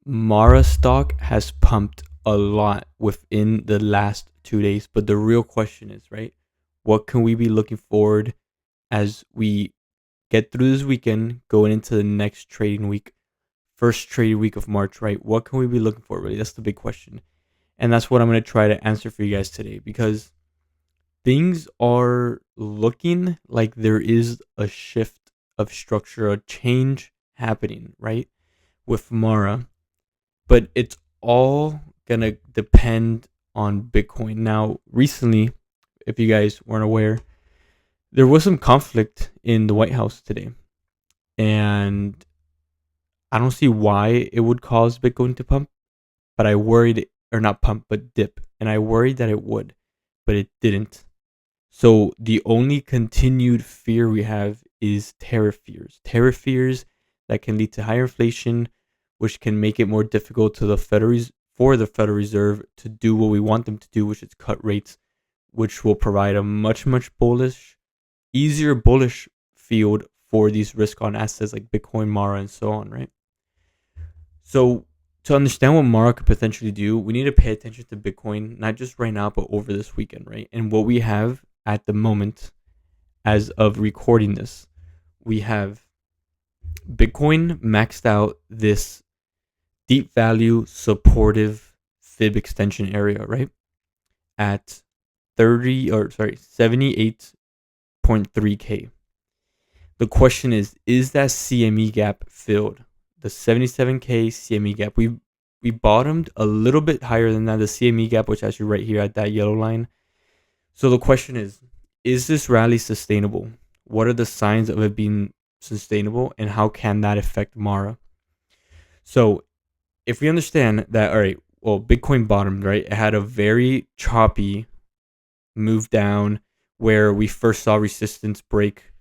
Mara stock has pumped a lot within the last 2 days, but the real question is, right? What can we be looking forward as we get through this weekend, going into the next trading week, first trading week of March, right? What can we be looking for, really? That's the big question. And that's what I'm going to try to answer for you guys today because things are looking like there is a shift of structure, a change happening, right? With Mara, but it's all gonna depend on Bitcoin. Now, recently, if you guys weren't aware, there was some conflict in the White House today, and I don't see why it would cause Bitcoin to pump, but I worried, or not pump, but dip, and I worried that it would, but it didn't. So the only continued fear we have is tariff fears that can lead to higher inflation, which can make it more difficult to the for the Federal Reserve to do what we want them to do, which is cut rates, which will provide a much easier bullish field for these risk on assets like Bitcoin, Mara, and so on, right? So to understand what Mara could potentially do, we need to pay attention to Bitcoin, not just right now, but over this weekend, right? And what we have at the moment, as of recording this, we have Bitcoin maxed out this deep value supportive fib extension area, right? At 78.3K. The question is that CME gap filled? The 77K CME gap. We bottomed a little bit higher than that. The CME gap, which is actually right here at that yellow line. So the question is this rally sustainable? What are the signs of it being sustainable, and how can that affect Mara? So if we understand that, all right, well, Bitcoin bottomed, right? It had a very choppy move down where we first saw resistance break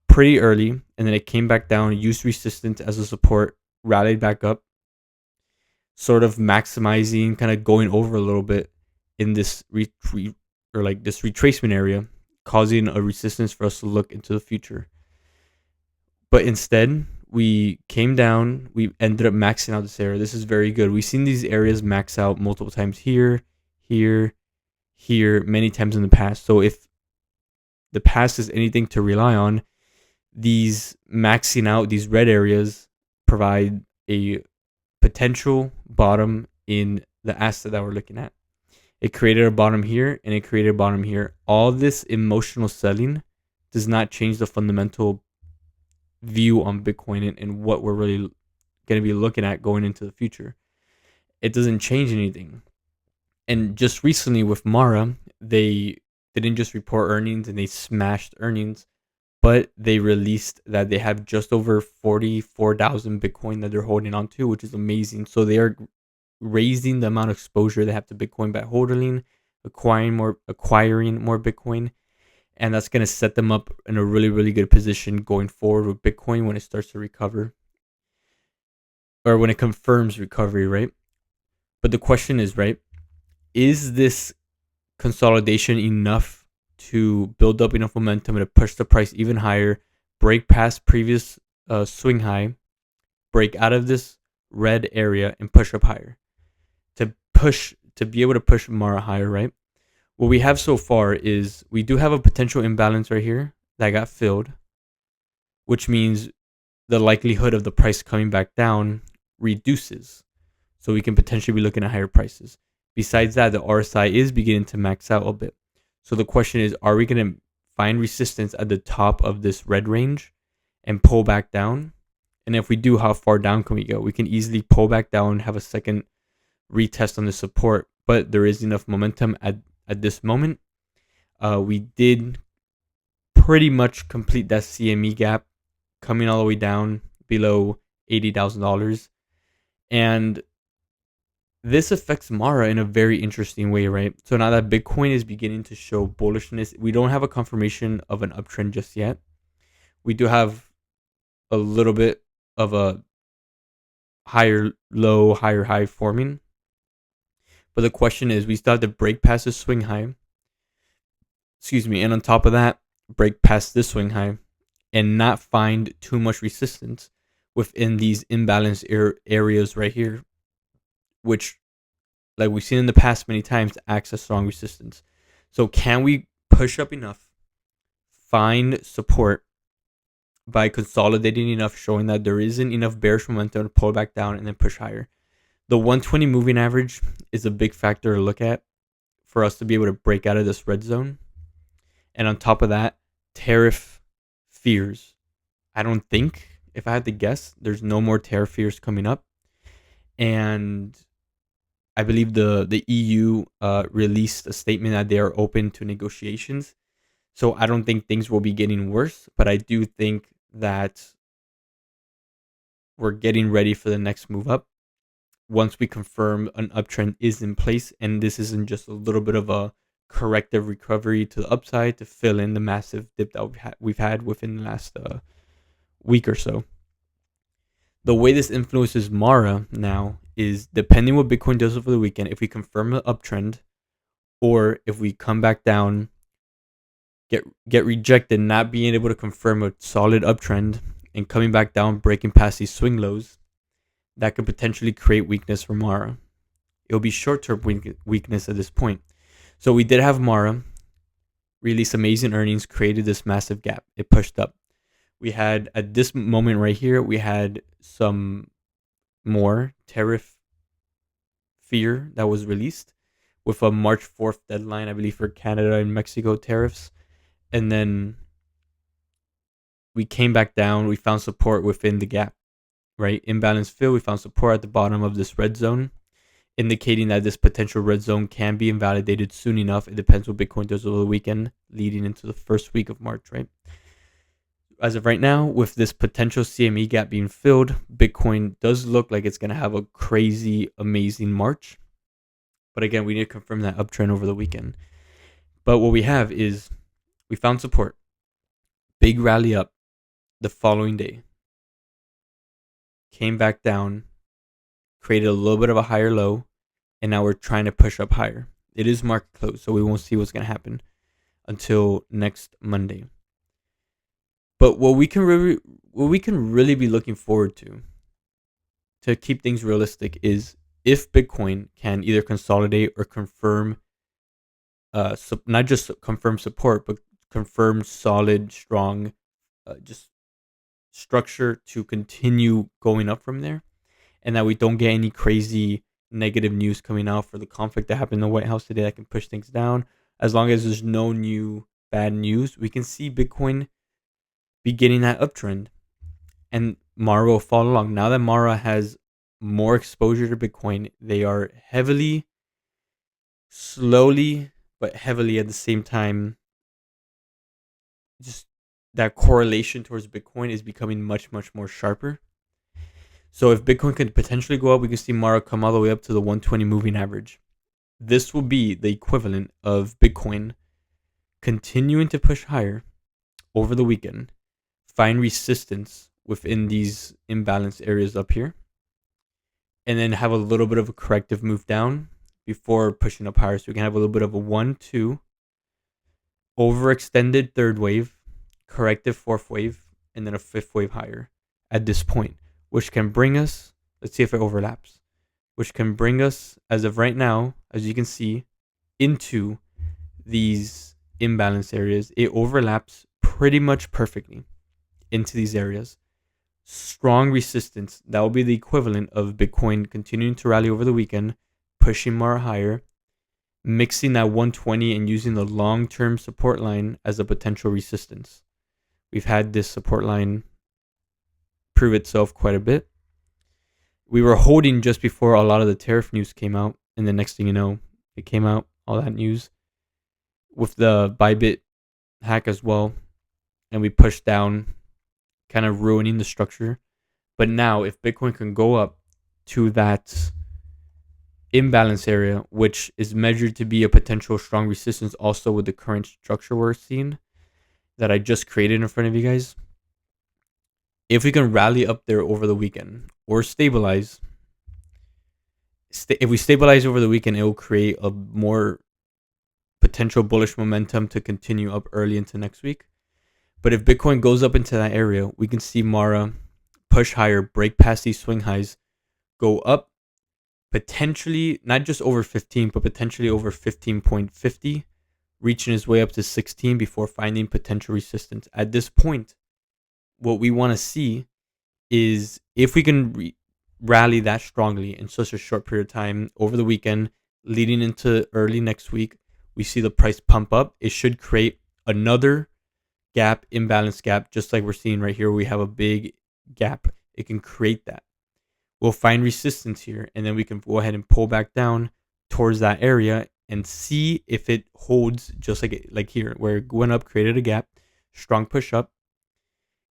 pretty early, and then it came back down, used resistance as a support, rallied back up, sort of maximizing, kind of going over a little bit in this retreat or like this retracement area, causing a resistance for us to look into the future. But instead, we came down, we ended up maxing out this area. This is very good. We've seen these areas max out multiple times here, many times in the past. So if the past is anything to rely on, these maxing out, these red areas provide a potential bottom in the asset that we're looking at. It created a bottom here and it created a bottom here. All this emotional selling does not change the fundamental view on Bitcoin and what we're really going to be looking at going into the future. It doesn't change anything. And just recently with Mara, they didn't just report earnings and they smashed earnings, but they released that they have just over 44,000 Bitcoin that they're holding on to, which is amazing. So they are raising the amount of exposure they have to Bitcoin by holding, acquiring more Bitcoin. And that's going to set them up in a really good position going forward with Bitcoin when it starts to recover, or when it confirms recovery, right? But the question is, right, is this consolidation enough to build up enough momentum to push the price even higher, break past previous swing high, break out of this red area and push up higher to be able to push Mara higher, right? What we have so far is we do have a potential imbalance right here that got filled, which means the likelihood of the price coming back down reduces. So we can potentially be looking at higher prices. Besides that, the RSI is beginning to max out a bit. So the question is, are we going to find resistance at the top of this red range and pull back down? And if we do, how far down can we go? We can easily pull back down, have a second retest on the support, but there is enough momentum at this moment. We did pretty much complete that CME gap, coming all the way down below $80,000. And this affects Mara in a very interesting way, right? So now that Bitcoin is beginning to show bullishness, we don't have a confirmation of an uptrend just yet. We do have a little bit of a higher low, higher high forming. But the question is, we still have to break past this swing high. And on top of that, break past this swing high and not find too much resistance, within these imbalanced areas right here, which, like we've seen in the past many times, acts as strong resistance. So can we push up enough, find support by consolidating enough, showing that there isn't enough bearish momentum to pull back down and then push higher? The 120 moving average is a big factor to look at for us to be able to break out of this red zone. And on top of that, tariff fears. I don't think, if I had to guess, there's no more tariff fears coming up. And I believe the EU released a statement that they are open to negotiations. So I don't think things will be getting worse, but I do think that we're getting ready for the next move up once we confirm an uptrend is in place, and this isn't just a little bit of a corrective recovery to the upside to fill in the massive dip that we've had within the last week or so. The way this influences Mara now is depending what Bitcoin does over the weekend. If we confirm an uptrend, or if we come back down, get rejected, not being able to confirm a solid uptrend, and coming back down, breaking past these swing lows, that could potentially create weakness for Mara. It'll be short-term weakness at this point. So we did have Mara release amazing earnings, created this massive gap. It pushed up. We had, at this moment right here, we had some more tariff fear that was released with a March 4th deadline, I believe, for Canada and Mexico tariffs. And then we came back down. We found support within the gap, right? Imbalance fill. We found support at the bottom of this red zone, indicating that this potential red zone can be invalidated soon enough. It depends what Bitcoin does over the weekend, leading into the first week of March, right? As of right now, with this potential CME gap being filled, Bitcoin does look like it's going to have a crazy, amazing March. But again, we need to confirm that uptrend over the weekend. But what we have is we found support. Big rally up the following day. Came back down, created a little bit of a higher low, and now we're trying to push up higher. It is market close, so we won't see what's going to happen until next Monday. But what we can really be looking forward to keep things realistic, is if Bitcoin can either consolidate or confirm, not just confirm support, but confirm solid, strong, just structure to continue going up from there, and that we don't get any crazy negative news coming out for the conflict that happened in the White House today that can push things down. As long as there's no new bad news, we can see Bitcoin beginning that uptrend, and Mara will follow along. Now that Mara has more exposure to Bitcoin, they are heavily, slowly, but heavily at the same time, just that correlation towards Bitcoin is becoming much, much more sharper. So if Bitcoin could potentially go up, we can see Mara come all the way up to the 120 moving average. This will be the equivalent of Bitcoin continuing to push higher over the weekend, find resistance within these imbalanced areas up here, and then have a little bit of a corrective move down before pushing up higher. So we can have a little bit of a 1-2 overextended third wave, corrective fourth wave, and then a fifth wave higher at this point, which can bring us, let's see if it overlaps, which can bring us, as of right now, as you can see, into these imbalance areas. It overlaps pretty much perfectly into these areas. Strong resistance. That will be the equivalent of Bitcoin continuing to rally over the weekend, pushing more higher, mixing that 120 and using the long-term support line as a potential resistance. We've had this support line prove itself quite a bit. We were holding just before a lot of the tariff news came out, and the next thing you know, it came out, all that news, with the Bybit hack as well, and we pushed down, kind of ruining the structure. But now, if Bitcoin can go up to that imbalance area, which is measured to be a potential strong resistance also with the current structure we're seeing that I just created in front of you guys, if we can rally up there over the weekend or stabilize, if we stabilize over the weekend, it will create a more potential bullish momentum to continue up early into next week. But if Bitcoin goes up into that area, we can see Mara push higher, break past these swing highs, go up, potentially not just over 15, but potentially over 15.50, reaching his way up to 16 before finding potential resistance. At this point, what we want to see is if we can rally that strongly in such a short period of time over the weekend, leading into early next week, we see the price pump up. It should create another gap, imbalance gap, just like we're seeing right here. We have a big gap. It can create that. We'll find resistance here, and then we can go ahead and pull back down towards that area and see if it holds, just like here, where it went up, created a gap, strong push up,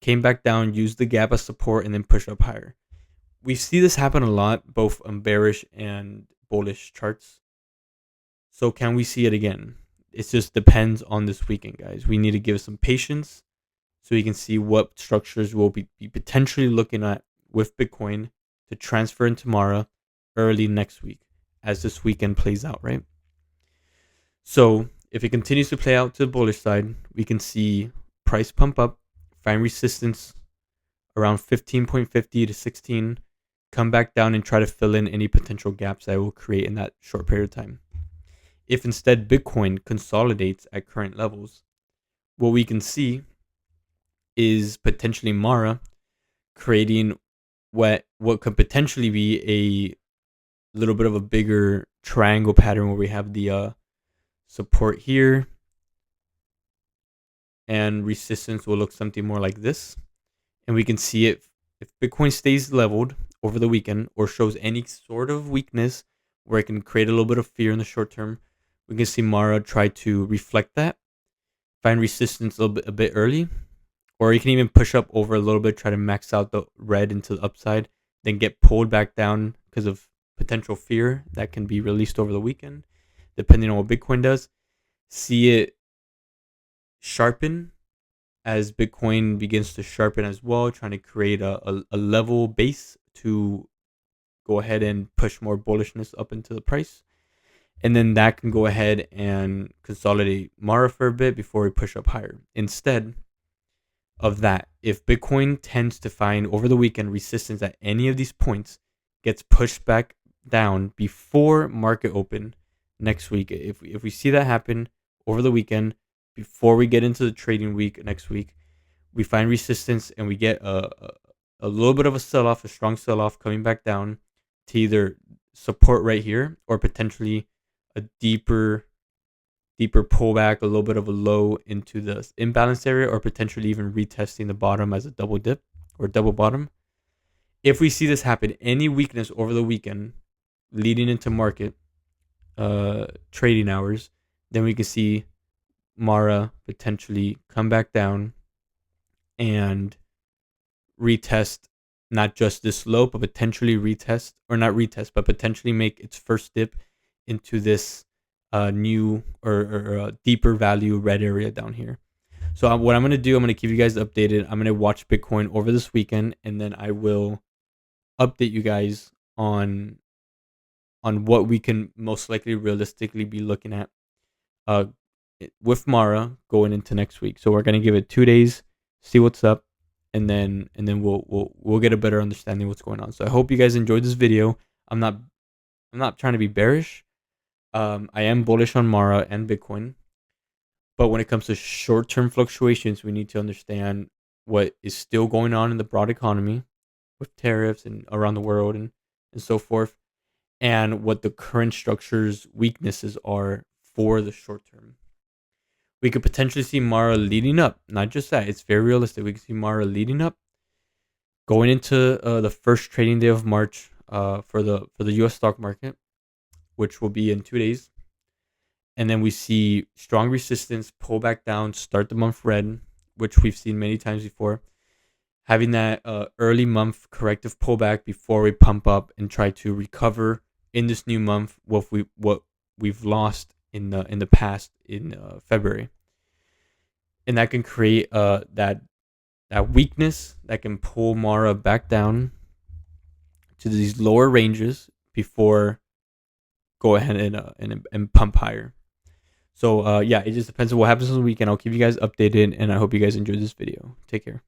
came back down, used the gap as support, and then push up higher. We see this happen a lot, both on bearish and bullish charts. So can we see it again? It just depends on this weekend, guys. We need to give some patience so we can see what structures we'll be potentially looking at with Bitcoin to transfer into Mara early next week as this weekend plays out, right? So if it continues to play out to the bullish side, we can see price pump up, find resistance around 15.50 to 16, come back down and try to fill in any potential gaps that it will create in that short period of time. If instead Bitcoin consolidates at current levels, what we can see is potentially Mara creating what could potentially be a little bit of a bigger triangle pattern where we have the support here and resistance will look something more like this. And we can see it if Bitcoin stays leveled over the weekend or shows any sort of weakness where it can create a little bit of fear in the short term. We can see Mara try to reflect that, find resistance a bit early, or you can even push up over a little bit, try to max out the red into the upside, then get pulled back down because of potential fear that can be released over the weekend, depending on what Bitcoin does. See it sharpen as Bitcoin begins to sharpen as well, trying to create a level base to go ahead and push more bullishness up into the price. And then that can go ahead and consolidate Mara for a bit before we push up higher. Instead of that, if Bitcoin tends to find over the weekend resistance at any of these points, gets pushed back down before market open next week, if we see that happen over the weekend, before we get into the trading week next week, we find resistance and we get a little bit of a sell-off, a strong sell-off coming back down to either support right here or potentially a deeper pullback, a little bit of a low into the imbalance area, or potentially even retesting the bottom as a double dip or double bottom. If we see this happen, any weakness over the weekend leading into market trading hours, then we can see Mara potentially come back down and retest not just this low, but potentially retest, or not retest, but potentially make its first dip into this new or deeper value red area down here. So what I'm going to do, I'm going to keep you guys updated. I'm going to watch Bitcoin over this weekend, and then I will update you guys on what we can most likely realistically be looking at with Mara going into next week. So we're going to give it 2 days, see what's up, and then we'll get a better understanding of what's going on. So I hope you guys enjoyed this video. I'm not trying to be bearish. I am bullish on Mara and Bitcoin, but when it comes to short-term fluctuations, we need to understand what is still going on in the broad economy with tariffs and around the world and so forth, and what the current structure's weaknesses are for the short term. We could potentially see Mara leading up. Not just that, it's very realistic. We could see Mara leading up, going into the first trading day of March for the U.S. stock market, which will be in 2 days. And then we see strong resistance, pull back down, start the month red, which we've seen many times before. Having that early month corrective pullback before we pump up and try to recover in this new month what we've lost in the past in February. And that can create that weakness that can pull Mara back down to these lower ranges before go ahead and pump higher. So yeah, it just depends on what happens on the weekend. I'll keep you guys updated, and I hope you guys enjoyed this video. Take care.